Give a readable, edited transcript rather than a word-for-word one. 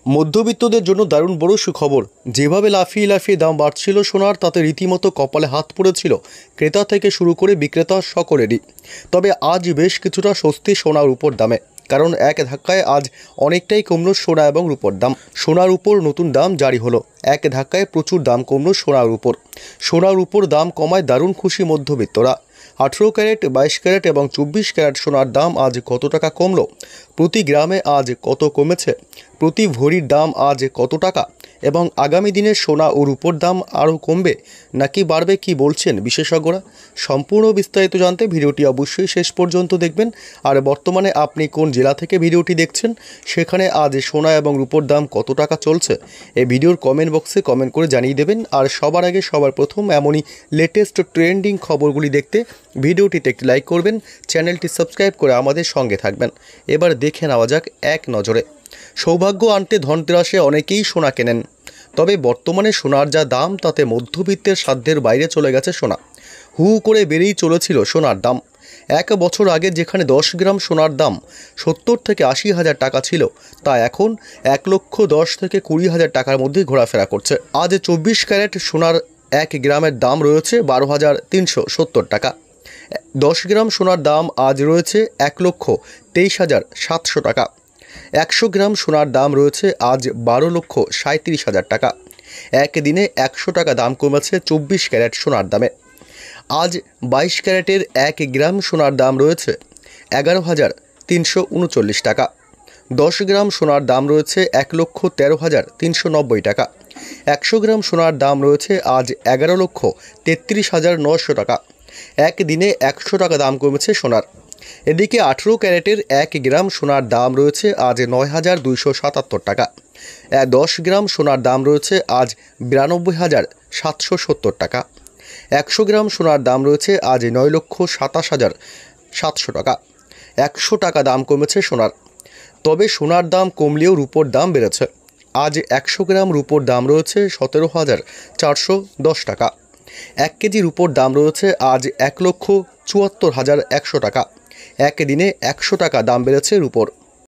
মধ্যবিত্তদের জন্য দারুণ বড় সুখবর। যেভাবে লাফিয়ে লাফিয়ে দাম বাড়ছিল সোনার, তাতে রীতিমতো কপালে হাত পড়েছিল ক্রেতা থেকে শুরু করে বিক্রেতা সকলেরই। তবে আজ বেশ কিছুটা স্বস্তি সোনার উপর দামে, কারণ এক ধাক্কায় আজ অনেকটাই কমল সোনা এবং রূপোর দাম। সোনার উপর নতুন দাম জারি হলো। এক ধাক্কায় প্রচুর দাম কমল সোনার উপর। সোনার উপর দাম কমায় দারুণ খুশি মধ্যবিত্তরা। 18 ক্যারেট, 22 ক্যারেট এবং 24 ক্যারেট সোনার দাম আজ কত টাকা কমলো? প্রতি গ্রামে আজ কত কমেছে? প্রতি ভরির দাম আজ কত টাকা? এবং আগামী দিনে সোনা ও রূপোর দাম আরও কমবে নাকি বাড়বে, কি বলছেন বিশেষজ্ঞরা? সম্পূর্ণ বিস্তারিত জানতে ভিডিওটি অবশ্যই শেষ পর্যন্ত দেখবেন। আর বর্তমানে আপনি কোন জেলা থেকে ভিডিওটি দেখছেন, সেখানে আজ সোনা এবং রূপোর দাম কত টাকা চলছে, এই ভিডিওর কমেন্ট বক্সে কমেন্ট করে জানিয়ে দেবেন। আর সবার আগে সবার প্রথম এমনই লেটেস্ট ট্রেন্ডিং খবরগুলি দেখতে ভিডিওটিতে একটি লাইক করবেন, চ্যানেলটি সাবস্ক্রাইব করে আমাদের সঙ্গে থাকবেন। এবার দেখে নেওয়া যাক এক নজরে। সৌভাগ্য আনতে ধনতেরাসে অনেকেই সোনা কেনেন, তবে বর্তমানে সোনার যা দাম তাতে মধ্যবিত্তের সাধ্যের বাইরে চলে গেছে সোনা। হু করে বেড়েই চলেছিল সোনার দাম। এক বছর আগে যেখানে 10 গ্রাম সোনার দাম 70 থেকে 80 হাজার টাকা ছিল, তা এখন 1,10,000 থেকে 20,000 টাকার মধ্যে ঘোরাফেরা করছে। আজ 24 ক্যারেট সোনার 1 গ্রামের দাম রয়েছে 12,370 টাকা। 10 গ্রাম সোনার দাম আজ রয়েছে 1,23,700 টাকা। 100 গ্রাম সোনার দাম রয়েছে আজ 12,37,000 টাকা। একদিনে 100 টাকা দাম কমেছে 24 ক্যারেট সোনার দামে। আজ 22 ক্যারেটের 1 গ্রাম সোনার দাম রয়েছে 11,339 টাকা। 10 গ্রাম সোনার দাম রয়েছে 1,13,390 টাকা। 100 গ্রাম সোনার দাম রয়েছে আজ 11,33,900 টাকা। একদিনে 100 টাকা দাম কমেছে সোনার। এদিকে 18 ক্যারেটের 1 গ্রাম সোনার দাম রয়েছে আজ 9,277 টাকা। 10 গ্রাম সোনার দাম রয়েছে আজ 92,770 টাকা। 100 গ্রাম সোনার দাম রয়েছে আজ 9,27,700 টাকা। 100 টাকা দাম কমেছে সোনার। তবে সোনার দাম কমলেও রূপোর দাম বেড়েছে। আজ 100 গ্রাম রূপোর দাম রয়েছে 17,410 টাকা। 1 কেজি রূপোর দাম রয়েছে আজ 1,74,100 টাকা। একদিনে 100 টাকা দাম বেড়েছে রূপোর।